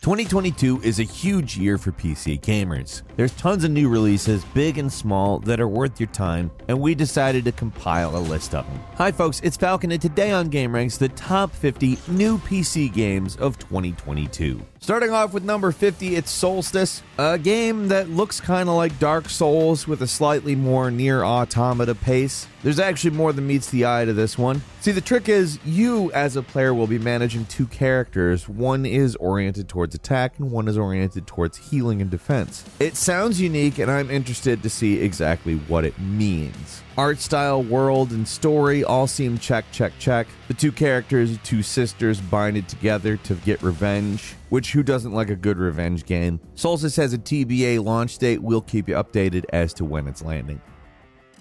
2022 is a huge year for PC gamers. There's tons of new releases, big and small, that are worth your time, and we decided to compile a list of them. Hi folks, it's Falcon, and today on GameRanks, the top 50 new PC games of 2022. Starting off with number 50, it's Solstice, a game that looks kind of like Dark Souls with a slightly more near automata pace. There's actually more than meets the eye to this one. See, the trick is you as a player will be managing two characters. One is oriented towards attack and one is oriented towards healing and defense. It sounds unique, and I'm interested to see exactly what it means. Art style, world, and story all seem check. The two characters, two sisters, binded together to get revenge, which who doesn't like a good revenge game? Solstice has a TBA launch date. We'll keep you updated as to when it's landing.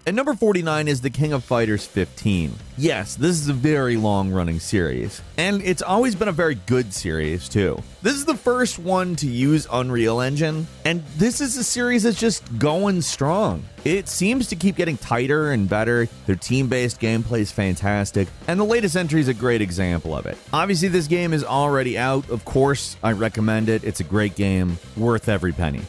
At number 49 is The King of Fighters 15. Yes, this is a very long-running series, and it's always been a very good series, too. This is the first one to use Unreal Engine, and this is a series that's just going strong. It seems to keep getting tighter and better, their team-based gameplay is fantastic, and the latest entry is a great example of it. Obviously, this game is already out. Of course, I recommend it. It's a great game, worth every penny.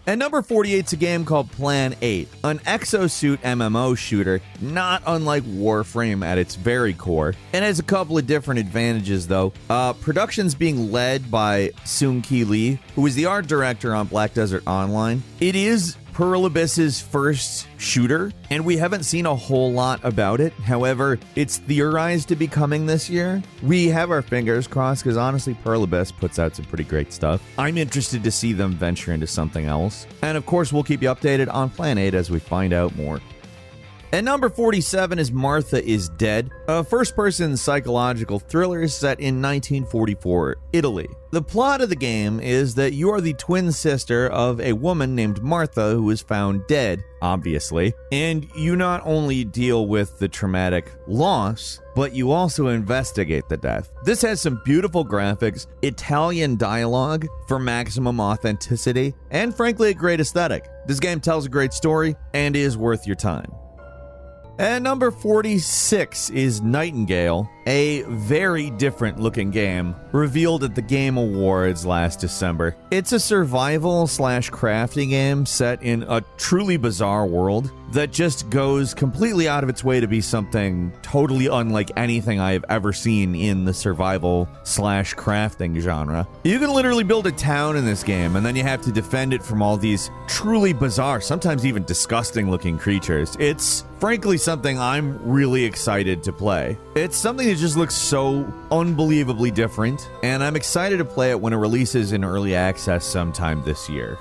At number 48 is a game called Plan 8, an Exosuit MMO shooter, not unlike Warframe at its very core. It has a couple of different advantages though. Production's being led by Seung-Ki Lee, who is the art director on Black Desert Online. It is Pearl Abyss's first shooter, and we haven't seen a whole lot about it. However, it's theorized to be coming this year. We have our fingers crossed because honestly, Pearl Abyss puts out some pretty great stuff. I'm interested to see them venture into something else. And of course, we'll keep you updated on Plan 8 as we find out more. At number 47 is Martha is Dead, a first-person psychological thriller set in 1944 Italy. The plot of the game is that you are the twin sister of a woman named Martha who is found dead, obviously, and you not only deal with the traumatic loss, but you also investigate the death. This has some beautiful graphics, Italian dialogue for maximum authenticity, and frankly a great aesthetic. This game tells a great story and is worth your time. At number 46 is Nightingale, a very different looking game revealed at the Game Awards last December. It's a survival/crafting game set in a truly bizarre world that just goes completely out of its way to be something totally unlike anything I have ever seen in the survival/crafting genre. You can literally build a town in this game, and then you have to defend it from all these truly bizarre, sometimes even disgusting looking creatures. It's frankly something I'm really excited to play. It's something that just looks so unbelievably different, and I'm excited to play it when it releases in early access sometime this year.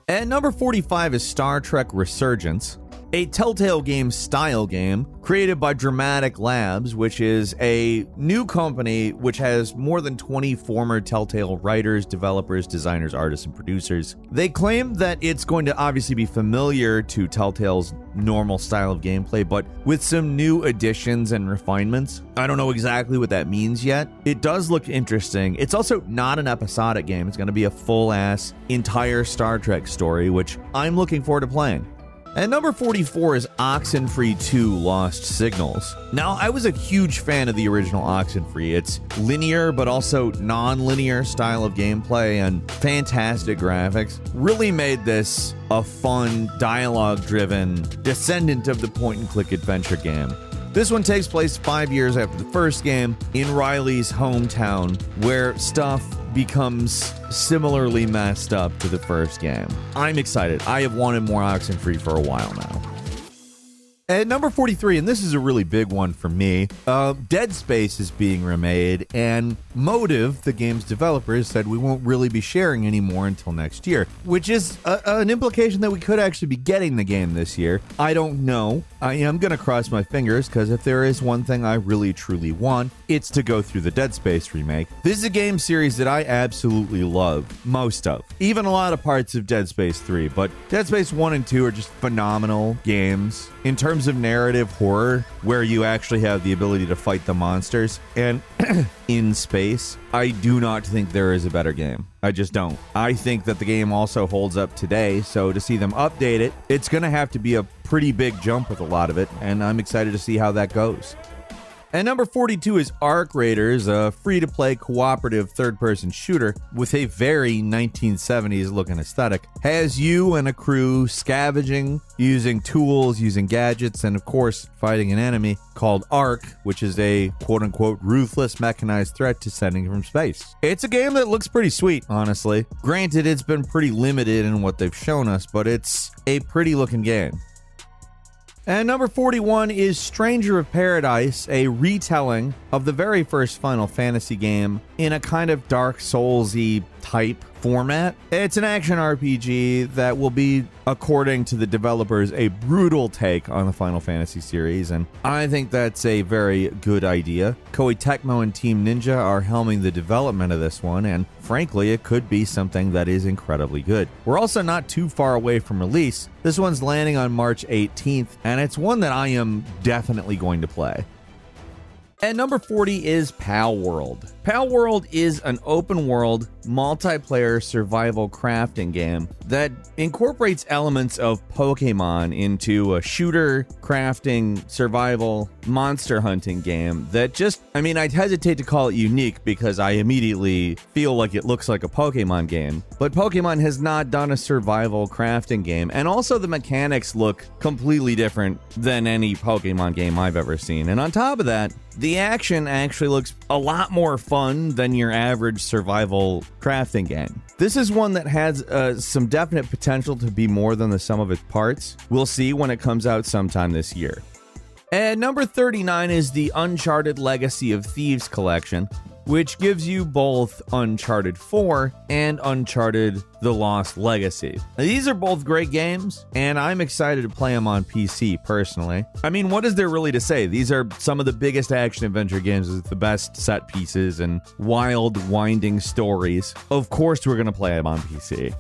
At number 45 is Star Trek Resurgence, a Telltale Games style game created by Dramatic Labs, which is a new company which has more than 20 former Telltale writers, developers, designers, artists, and producers. They claim that it's going to obviously be familiar to Telltale's normal style of gameplay, but with some new additions and refinements. I don't know exactly what that means yet. It does look interesting. It's also not an episodic game. It's going to be a full-ass entire Star Trek story, which I'm looking forward to playing. At number 44 is Oxenfree 2 Lost Signals. Now, I was a huge fan of the original Oxenfree. It's linear but also non-linear style of gameplay and fantastic graphics. Really made this a fun, dialogue-driven descendant of the point-and-click adventure game. This one takes place 5 years after the first game in Riley's hometown, where stuff becomes similarly messed up to the first game. I'm excited. I have wanted more Oxenfree for a while now. At number 43, and this is a really big one for me, Dead Space is being remade, and Motive, the game's developers, said we won't really be sharing anymore until next year, which is an implication that we could actually be getting the game this year. I don't know. I am going to cross my fingers, because if there is one thing I really truly want, it's to go through the Dead Space remake. This is a game series that I absolutely love, most of. Even a lot of parts of Dead Space 3, but Dead Space 1 and 2 are just phenomenal games. In terms of narrative horror, where you actually have the ability to fight the monsters, and in space, I do not think there is a better game. I just don't. I think that the game also holds up today, so to see them update it, it's going to have to be a pretty big jump with a lot of it, and I'm excited to see how that goes. And number 42 is Arc Raiders, a free-to-play cooperative third-person shooter with a very 1970s looking aesthetic. Has you and a crew scavenging, using tools, using gadgets, and of course fighting an enemy called Arc, which is a quote-unquote ruthless mechanized threat descending from space. It's a game that looks pretty sweet, honestly. Granted, it's been pretty limited in what they've shown us, but it's a pretty looking game. And number 41 is Stranger of Paradise, a retelling of the very first Final Fantasy game in a kind of Dark Souls-y type format. It's an action RPG that will be, according to the developers, a brutal take on the Final Fantasy series, and I think that's a very good idea. Koei Tecmo and Team Ninja are helming the development of this one, and frankly, it could be something that is incredibly good. We're also not too far away from release. This one's landing on March 18th, and it's one that I am definitely going to play. And number 40 is Pal World. Pal World is an open-world, multiplayer survival crafting game that incorporates elements of Pokemon into a shooter, crafting, survival, monster hunting game that just, I'd hesitate to call it unique because I immediately feel like it looks like a Pokemon game. But Pokemon has not done a survival crafting game, and also the mechanics look completely different than any Pokemon game I've ever seen. And on top of that, the action actually looks a lot more fun than your average survival crafting game. This is one that has some definite potential to be more than the sum of its parts. We'll see when it comes out sometime this year. And number 39 is the Uncharted Legacy of Thieves collection, which gives you both Uncharted 4 and Uncharted The Lost Legacy. Now, these are both great games, and I'm excited to play them on PC, personally. What is there really to say? These are some of the biggest action-adventure games with the best set pieces and wild, winding stories. Of course we're going to play them on PC.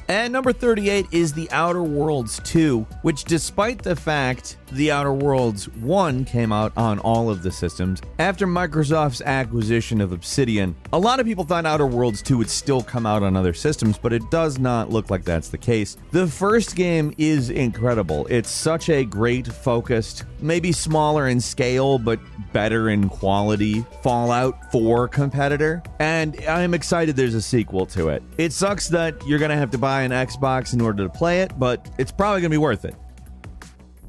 And number 38 is The Outer Worlds 2, which despite the fact The Outer Worlds 1 came out on all of the systems, after Microsoft's acquisition of Obsidian, a lot of people thought Outer Worlds 2 would still come out on other systems, but it does not look like that's the case. The first game is incredible. It's such a great, focused, maybe smaller in scale, but better in quality Fallout 4 competitor, and I'm excited there's a sequel to it. It sucks that you're going to have to buy an Xbox in order to play it, but it's probably going to be worth it.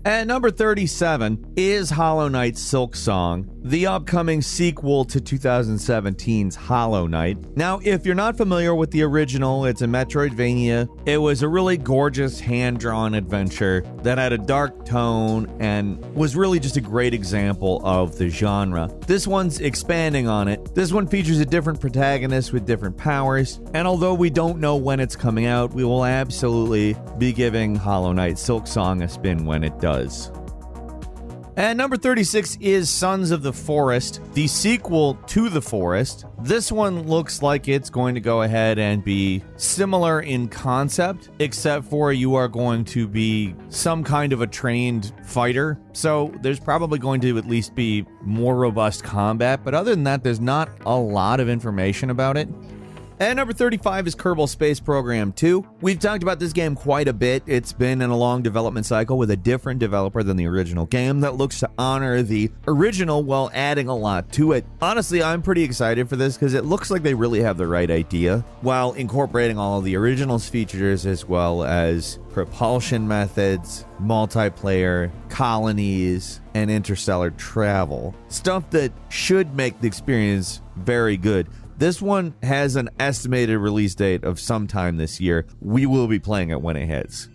And number 37 is Hollow Knight Silksong, the upcoming sequel to 2017's Hollow Knight. Now, if you're not familiar with the original, it's a Metroidvania. It was a really gorgeous hand-drawn adventure that had a dark tone and was really just a great example of the genre. This one's expanding on it. This one features a different protagonist with different powers, and although we don't know when it's coming out, we will absolutely be giving Hollow Knight Silksong a spin when it does. And number 36 is Sons of the Forest, the sequel to The Forest. This one looks like it's going to go ahead and be similar in concept, except for you are going to be some kind of a trained fighter. So there's probably going to at least be more robust combat, but other than that, there's not a lot of information about it. And number 35 is Kerbal Space Program 2. We've talked about this game quite a bit. It's been in a long development cycle with a different developer than the original game that looks to honor the original while adding a lot to it. Honestly, I'm pretty excited for this because it looks like they really have the right idea while incorporating all of the original's features as well as propulsion methods, multiplayer, colonies, and interstellar travel. Stuff that should make the experience very good. This one has an estimated release date of sometime this year. We will be playing it when it hits.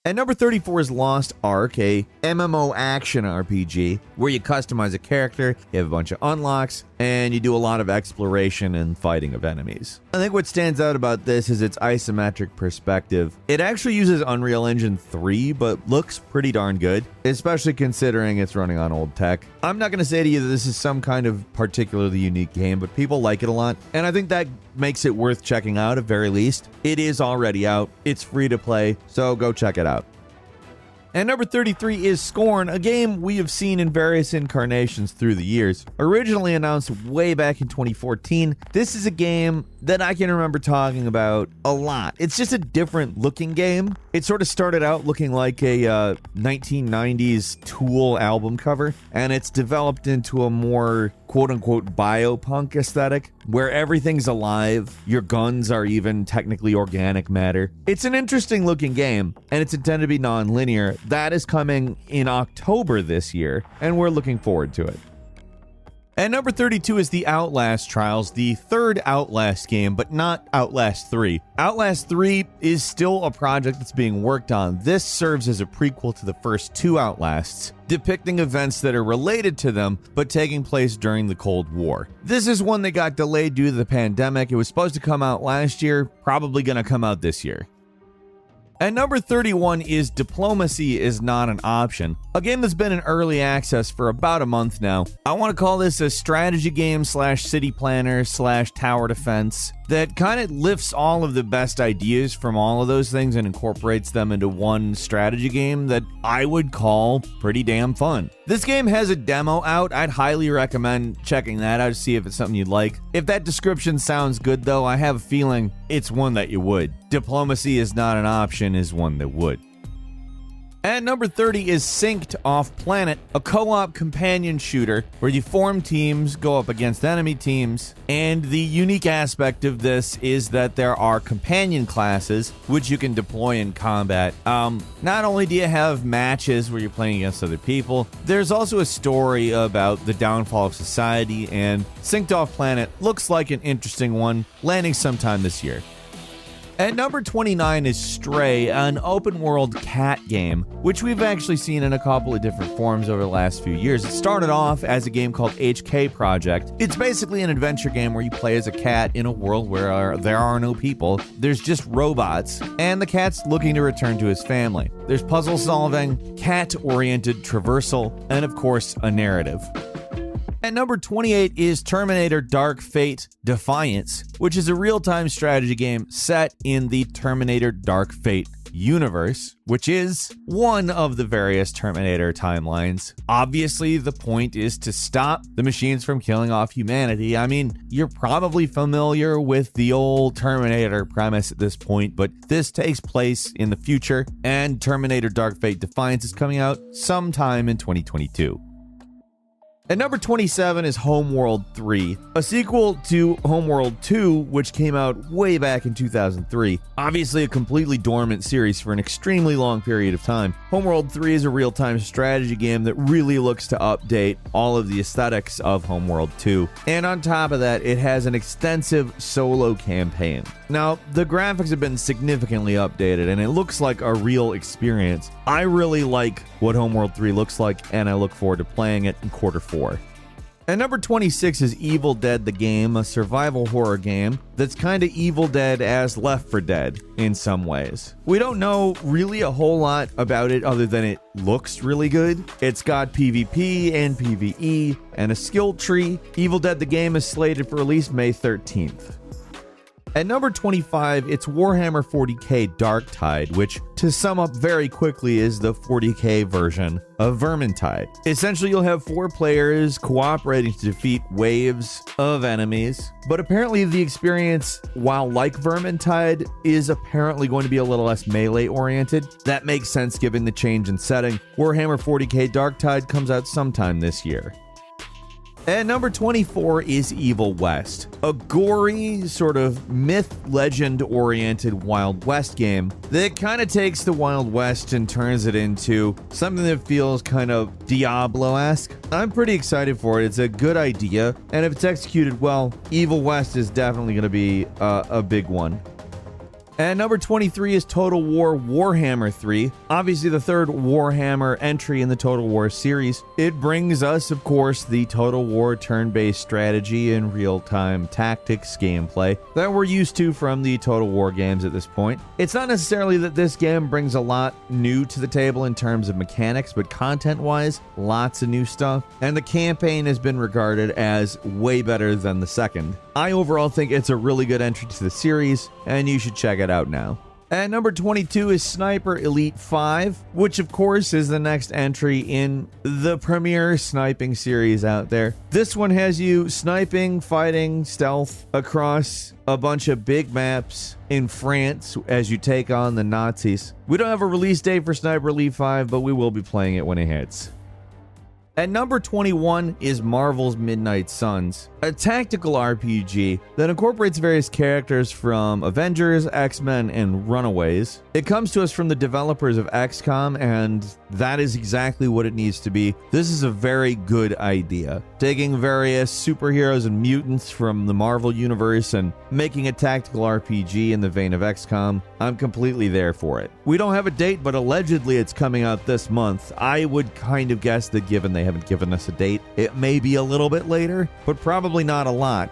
And number 34 is Lost Ark, a MMO action RPG where you customize a character, you have a bunch of unlocks, and you do a lot of exploration and fighting of enemies. I think what stands out about this is its isometric perspective. It actually uses Unreal Engine 3, but looks pretty darn good, especially considering it's running on old tech. I'm not going to say to you that this is some kind of particularly unique game, but people like it a lot, and I think that makes it worth checking out at very least. It is already out, it's free to play, so go check it out. And number 33 is Scorn, a game we have seen in various incarnations through the years. Originally announced way back in 2014, this is a game that I can remember talking about a lot. It's just a different looking game. It sort of started out looking like a 1990s Tool album cover, and it's developed into a more quote-unquote biopunk aesthetic, where everything's alive, your guns are even technically organic matter. It's an interesting looking game, and it's intended to be non-linear. That is coming in October this year, and we're looking forward to it. And number 32 is the Outlast Trials, the third Outlast game, but not Outlast 3. Outlast 3 is still a project that's being worked on. This serves as a prequel to the first two Outlasts, depicting events that are related to them, but taking place during the Cold War. This is one that got delayed due to the pandemic. It was supposed to come out last year, probably gonna come out this year. And number 31 is Diplomacy is Not an Option, a game that's been in early access for about a month now. I want to call this a strategy game slash city planner slash tower defense that kind of lifts all of the best ideas from all of those things and incorporates them into one strategy game that I would call pretty damn fun. This game has a demo out. I'd highly recommend checking that out to see if it's something you'd like. If that description sounds good though, I have a feeling it's one that you would. Diplomacy is Not an Option is one that would. And number 30 is Synced Off Planet, a co-op companion shooter where you form teams, go up against enemy teams, and the unique aspect of this is that there are companion classes which you can deploy in combat. Not only do you have matches where you're playing against other people, there's also a story about the downfall of society, and Synced Off Planet looks like an interesting one, landing sometime this year. At number 29 is Stray, an open-world cat game, which we've actually seen in a couple of different forms over the last few years. It started off as a game called HK Project. It's basically an adventure game where you play as a cat in a world where there are no people. There's just robots, and the cat's looking to return to his family. There's puzzle solving, cat-oriented traversal, and of course, a narrative. At number 28 is Terminator Dark Fate Defiance, which is a real-time strategy game set in the Terminator Dark Fate universe, which is one of the various Terminator timelines. Obviously, the point is to stop the machines from killing off humanity. I mean, you're probably familiar with the old Terminator premise at this point, but this takes place in the future, and Terminator Dark Fate Defiance is coming out sometime in 2022. At number 27 is Homeworld III, a sequel to Homeworld II, which came out way back in 2003. Obviously a completely dormant series for an extremely long period of time. Homeworld III is a real-time strategy game that really looks to update all of the aesthetics of Homeworld II. And on top of that, it has an extensive solo campaign. Now, the graphics have been significantly updated, and it looks like a real experience. I really like what Homeworld 3 looks like, and I look forward to playing it in Q4. And number 26 is Evil Dead the Game, a survival horror game that's kind of Evil Dead as Left 4 Dead in some ways. We don't know really a whole lot about it other than it looks really good. It's got PvP and PvE and a skill tree. Evil Dead the Game is slated for release May 13th. At number 25, it's Warhammer 40k Darktide, which, to sum up very quickly, is the 40k version of Vermintide. Essentially, you'll have 4 players cooperating to defeat waves of enemies, but apparently the experience, while like Vermintide, is apparently going to be a little less melee-oriented. That makes sense given the change in setting. Warhammer 40k Darktide comes out sometime this year. At number 24 is Evil West, a gory, sort of myth-legend-oriented Wild West game that kind of takes the Wild West and turns it into something that feels kind of Diablo-esque. I'm pretty excited for it. It's a good idea, and if it's executed well, Evil West is definitely going to be a big one. And number 23 is Total War Warhammer 3, obviously the third Warhammer entry in the Total War series. It brings us, of course, the Total War turn-based strategy and real-time tactics gameplay that we're used to from the Total War games at this point. It's not necessarily that this game brings a lot new to the table in terms of mechanics, but content-wise, lots of new stuff. And the campaign has been regarded as way better than the second. I overall think it's a really good entry to the series, and you should check it out now. At number 22 is Sniper Elite 5, which of course is the next entry in the premier sniping series out there. This one has you sniping, fighting, stealth across a bunch of big maps in France as you take on the Nazis. We don't have a release date for Sniper Elite 5, but we will be playing it when it hits. At number 21 is Marvel's Midnight Suns, a tactical RPG that incorporates various characters from Avengers, X-Men, and Runaways. It comes to us from the developers of XCOM, and that is exactly what it needs to be. This is a very good idea. Taking various superheroes and mutants from the Marvel universe and making a tactical RPG in the vein of XCOM, I'm completely there for it. We don't have a date, but allegedly it's coming out this month. I would kind of guess that given they haven't given us a date, it may be a little bit later, but probably not a lot.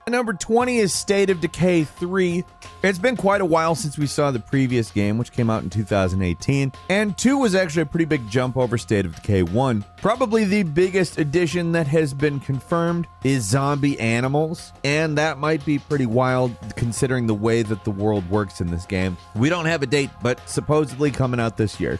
Number 20 is State of Decay 3. It's been quite a while since we saw the previous game, which came out in 2018, and 2 was actually a pretty big jump over State of Decay 1. Probably the biggest addition that has been confirmed is zombie animals, and that might be pretty wild considering the way that the world works in this game. We don't have a date, but supposedly coming out this year.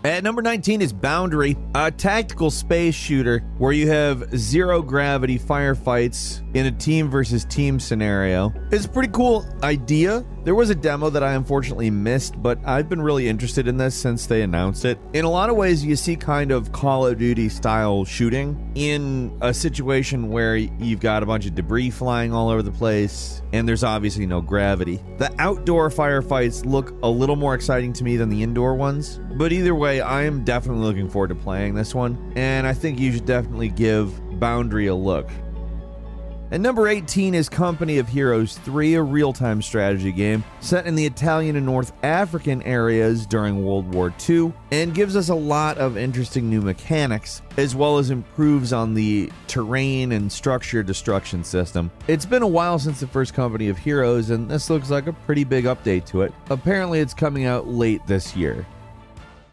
At number 19 is Boundary, a tactical space shooter where you have zero-gravity firefights in a team versus team scenario. It's a pretty cool idea. There was a demo that I unfortunately missed, but I've been really interested in this since they announced it. In a lot of ways, you see kind of Call of Duty style shooting in a situation where you've got a bunch of debris flying all over the place, and there's obviously no gravity. The outdoor firefights look a little more exciting to me than the indoor ones, but either way, I am definitely looking forward to playing this one, and I think you should definitely give Boundary a look. And number 18 is Company of Heroes 3, a real-time strategy game set in the Italian and North African areas during World War II, and gives us a lot of interesting new mechanics, as well as improves on the terrain and structure destruction system. It's been a while since the first Company of Heroes, and this looks like a pretty big update to it. Apparently it's coming out late this year.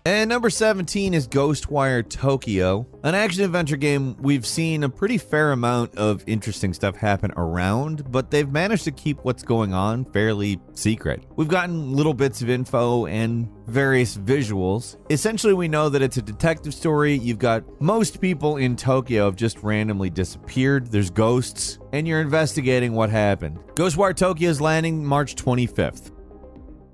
And number 17 is Ghostwire Tokyo, an action-adventure game we've seen a pretty fair amount of interesting stuff happen around, but they've managed to keep what's going on fairly secret. We've gotten little bits of info and various visuals. Essentially, we know that it's a detective story. You've got most people in Tokyo have just randomly disappeared. There's ghosts, and you're investigating what happened. Ghostwire Tokyo is landing March 25th.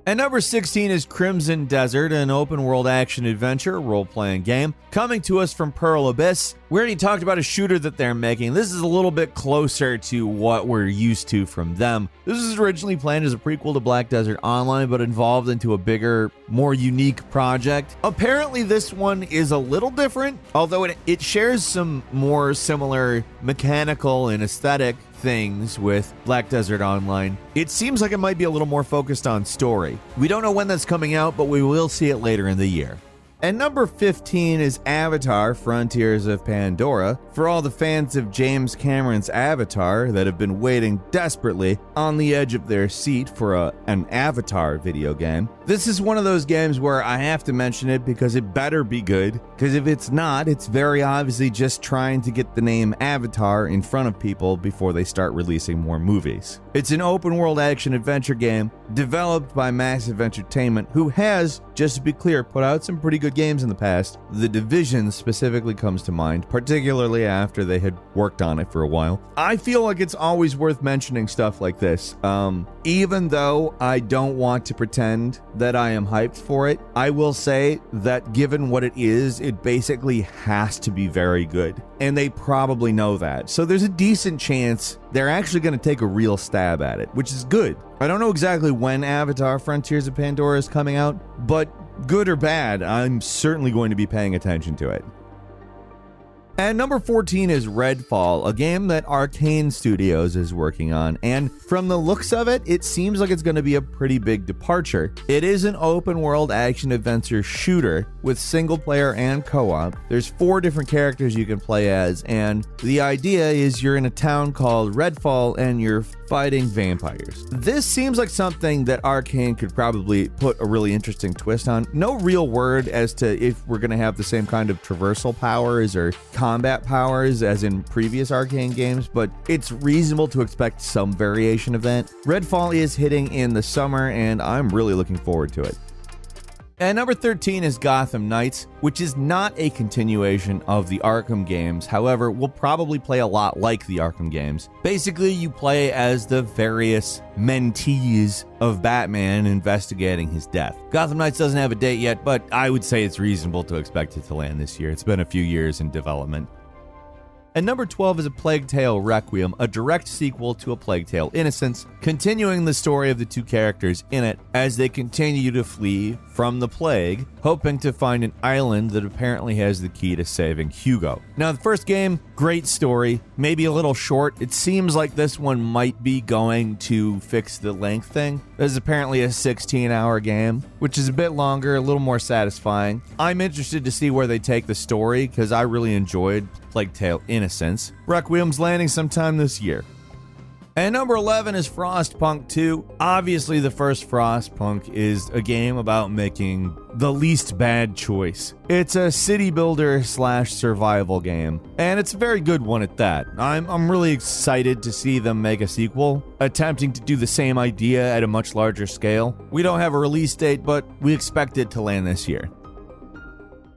And number 16 is Crimson Desert, an open-world action-adventure role-playing game coming to us from Pearl Abyss. We already talked about a shooter that they're making. This is a little bit closer to what we're used to from them. This was originally planned as a prequel to Black Desert Online, but evolved into a bigger, more unique project. Apparently, this one is a little different, although it shares some more similar mechanical and aesthetic things with Black Desert Online. It seems like it might be a little more focused on story. We don't know when that's coming out, but we will see it later in the year. And number 15 is Avatar: Frontiers of Pandora, for all the fans of James Cameron's Avatar that have been waiting desperately on the edge of their seat for an Avatar video game. This is one of those games where I have to mention it because it better be good, because if it's not, it's very obviously just trying to get the name Avatar in front of people before they start releasing more movies. It's an open-world action-adventure game developed by Massive Entertainment, who has, just to be clear, put out some pretty good games in the past. The Division specifically comes to mind, particularly after they had worked on it for a while. I feel like it's always worth mentioning stuff like this. Even though I don't want to pretend that I am hyped for it, I will say that given what it is, it basically has to be very good. And they probably know that. So there's a decent chance they're actually going to take a real stab at it, which is good. I don't know exactly when Avatar: Frontiers of Pandora is coming out, but good or bad, I'm certainly going to be paying attention to it. And number 14 is Redfall, a game that Arcane Studios is working on, and from the looks of it, it seems like it's going to be a pretty big departure. It is an open-world action-adventure shooter with single-player and co-op. There's 4 different characters you can play as, and the idea is you're in a town called Redfall and you're fighting vampires. This seems like something that Arcane could probably put a really interesting twist on. No real word as to if we're going to have the same kind of traversal powers or combat powers as in previous Arcane games, but it's reasonable to expect some variation of that. Redfall is hitting in the summer, and I'm really looking forward to it. And number 13 is Gotham Knights, which is not a continuation of the Arkham games. However, will probably play a lot like the Arkham games. Basically, you play as the various mentees of Batman investigating his death. Gotham Knights doesn't have a date yet, but I would say it's reasonable to expect it to land this year. It's been a few years in development. And number 12 is A Plague Tale Requiem, a direct sequel to A Plague Tale Innocence, continuing the story of the two characters in it as they continue to flee from the plague, hoping to find an island that apparently has the key to saving Hugo. Now, the first game, great story, maybe a little short. It seems like this one might be going to fix the length thing. This is apparently a 16-hour game, which is a bit longer, a little more satisfying. I'm interested to see where they take the story, because I really enjoyed Plague Tale Innocence. Requiem's landing sometime this year. And number 11 is Frostpunk II. Obviously, the first Frostpunk is a game about making the least bad choice. It's a city builder / survival game, and it's a very good one at that. I'm really excited to see them make a sequel, attempting to do the same idea at a much larger scale. We don't have a release date, but we expect it to land this year.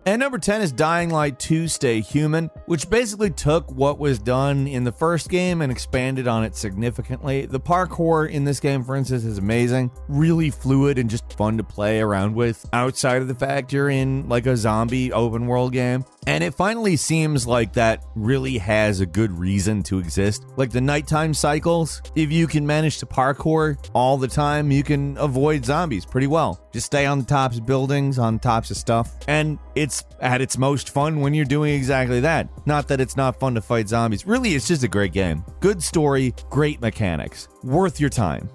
And number 10 is Dying Light 2 Stay Human, which basically took what was done in the first game and expanded on it significantly. The parkour in this game, for instance, is amazing, really fluid and just fun to play around with, outside of the fact you're in like a zombie open world game. And it finally seems like that really has a good reason to exist. Like the nighttime cycles, if you can manage to parkour all the time, you can avoid zombies pretty well. Just stay on the tops of buildings, on tops of stuff. And it's at its most fun when you're doing exactly that. Not that it's not fun to fight zombies. Really, it's just a great game. Good story, great mechanics. Worth your time.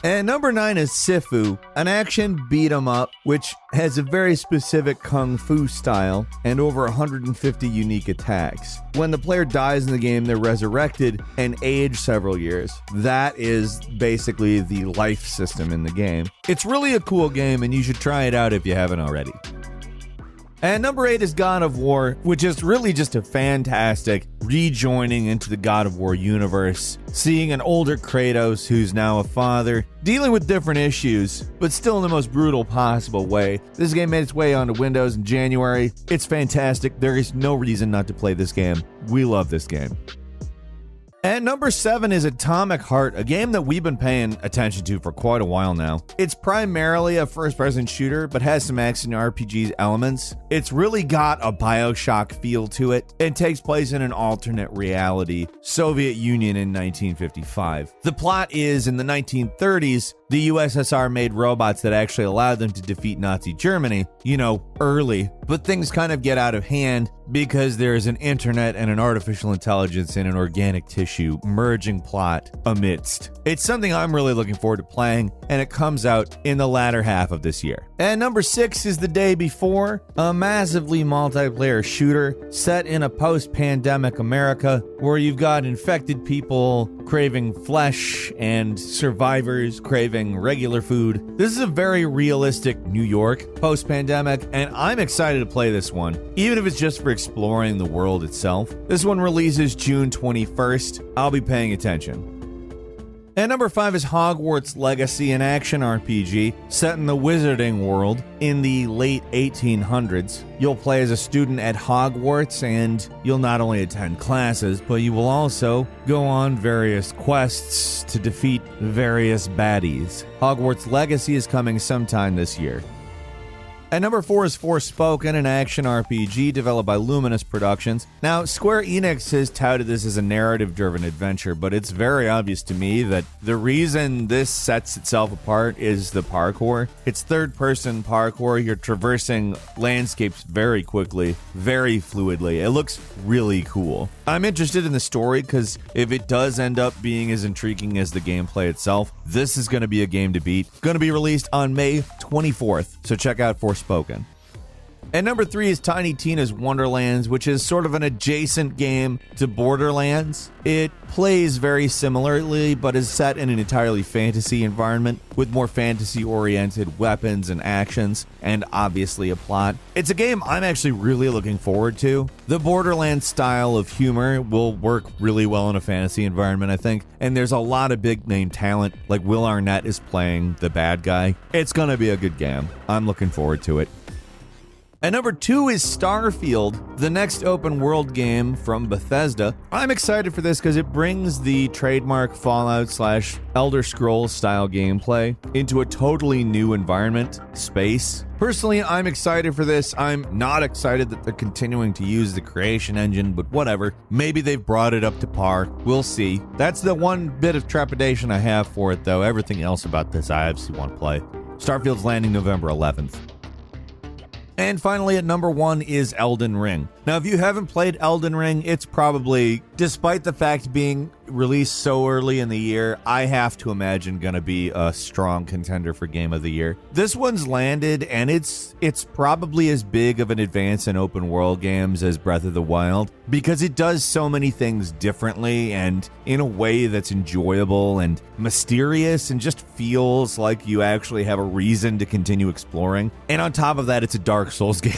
And number 9 is Sifu, an action beat-em-up which has a very specific kung fu style and over 150 unique attacks. When the player dies in the game, they're resurrected and age several years. That is basically the life system in the game. It's really a cool game, and you should try it out if you haven't already. And number 8 is God of War, which is really just a fantastic rejoining into the God of War universe, seeing an older Kratos who's now a father, dealing with different issues, but still in the most brutal possible way. This game made its way onto Windows in January. It's fantastic. There is no reason not to play this game. We love this game. And number 7 is Atomic Heart, a game that we've been paying attention to for quite a while now. It's primarily a first-person shooter, but has some action RPG elements. It's really got a BioShock feel to it. It takes place in an alternate reality, Soviet Union in 1955. The plot is, in the 1930s, the USSR made robots that actually allowed them to defeat Nazi Germany, early. But things kind of get out of hand because there is an internet and an artificial intelligence and an organic tissue merging plot amidst. It's something I'm really looking forward to playing, and it comes out in the latter half of this year. And number 6 is The Day Before, a massively multiplayer shooter set in a post-pandemic America where you've got infected people craving flesh and survivors craving regular food. This is a very realistic New York post-pandemic, and I'm excited to play this one, even if it's just for exploring the world itself. This one releases June 21st. I'll be paying attention. And number 5 is Hogwarts Legacy, an action RPG set in the wizarding world in the late 1800s. You'll play as a student at Hogwarts, and you'll not only attend classes, but you will also go on various quests to defeat various baddies. Hogwarts Legacy is coming sometime this year. And number 4 is Forspoken, an action RPG developed by Luminous Productions. Now, Square Enix has touted this as a narrative-driven adventure, but it's very obvious to me that the reason this sets itself apart is the parkour. It's third-person parkour. You're traversing landscapes very quickly, very fluidly. It looks really cool. I'm interested in the story because if it does end up being as intriguing as the gameplay itself, this is going to be a game to beat. Going to be released on May 24th, so check out Forspoken. And number 3 is Tinytinas Wonderlands, which is sort of an adjacent game to Borderlands. It plays very similarly, but is set in an entirely fantasy environment with more fantasy-oriented weapons and actions, and obviously a plot. It's a game I'm actually really looking forward to. The Borderlands style of humor will work really well in a fantasy environment, I think, and there's a lot of big-name talent, like Will Arnett is playing the bad guy. It's gonna be a good game. I'm looking forward to it. And number 2 is Starfield, the next open world game from Bethesda. I'm excited for this because it brings the trademark Fallout/Elder Scrolls style gameplay into a totally new environment, space. Personally, I'm excited for this. I'm not excited that they're continuing to use the creation engine, but whatever. Maybe they've brought it up to par. We'll see. That's the one bit of trepidation I have for it, though. Everything else about this I absolutely want to play. Starfield's landing November 11th. And finally, at number 1 is Elden Ring. Now, if you haven't played Elden Ring, it's probably, despite the fact being released so early in the year, I have to imagine gonna be a strong contender for Game of the Year. This one's landed, and it's probably as big of an advance in open world games as Breath of the Wild, because it does so many things differently and in a way that's enjoyable and mysterious and just feels like you actually have a reason to continue exploring. And on top of that, it's a Dark Souls game.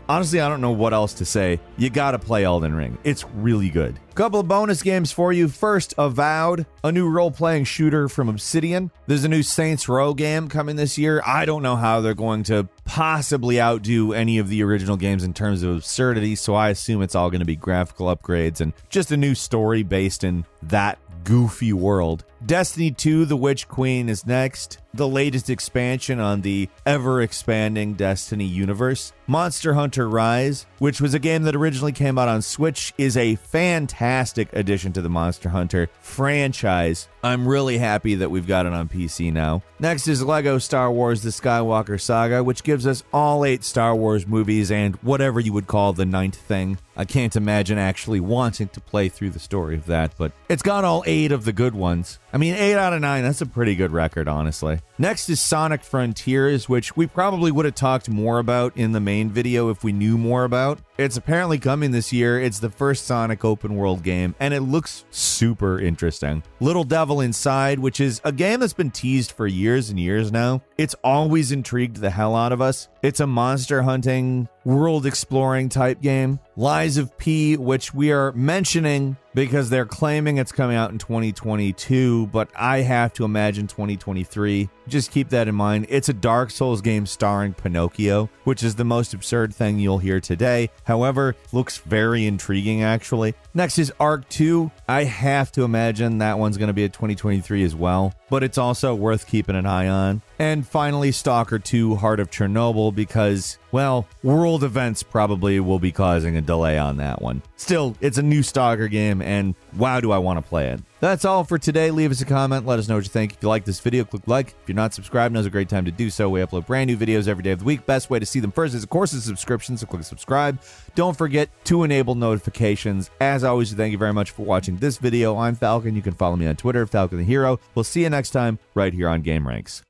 Honestly, I don't know what else to say. You gotta play Elden Ring. It's really good. Couple of bonus games for you. First, Avowed, a new role-playing shooter from Obsidian. There's a new Saints Row game coming this year. I don't know how they're going to possibly outdo any of the original games in terms of absurdity, so I assume it's all going to be graphical upgrades and just a new story based in that goofy world. Destiny 2, The Witch Queen is next, the latest expansion on the ever-expanding Destiny universe. Monster Hunter Rise, which was a game that originally came out on Switch, is a fantastic addition to the Monster Hunter franchise. I'm really happy that we've got it on PC now. Next is Lego Star Wars The Skywalker Saga, which gives us all 8 Star Wars movies and whatever you would call the 9th thing. I can't imagine actually wanting to play through the story of that, but it's got all 8 of the good ones. I mean, 8 out of 9, that's a pretty good record, honestly. Next is Sonic Frontiers, which we probably would have talked more about in the main video if we knew more about. It's apparently coming this year. It's the first Sonic open world game, and it looks super interesting. Little Devil Inside, which is a game that's been teased for years and years now. It's always intrigued the hell out of us. It's a monster hunting, world exploring type game. Lies of P, which we are mentioning because they're claiming it's coming out in 2022, but I have to imagine 2023. Just keep that in mind. It's a Dark Souls game starring Pinocchio, which is the most absurd thing you'll hear today. However, looks very intriguing, actually. Next is Ark 2. I have to imagine that one's going to be a 2023 as well, but it's also worth keeping an eye on. And finally, Stalker 2 Heart of Chernobyl, because, well, world events probably will be causing a delay on that one. Still, it's a new Stalker game, and wow, do I want to play it. That's all for today. Leave us a comment. Let us know what you think. If you like this video, click like. If you're not subscribed, now's a great time to do so. We upload brand new videos every day of the week. Best way to see them first is, of course, a subscription, so click subscribe. Don't forget to enable notifications. As always, thank you very much for watching this video. I'm Falcon. You can follow me on Twitter, Falcon the Hero. We'll see you next time right here on Game Ranks.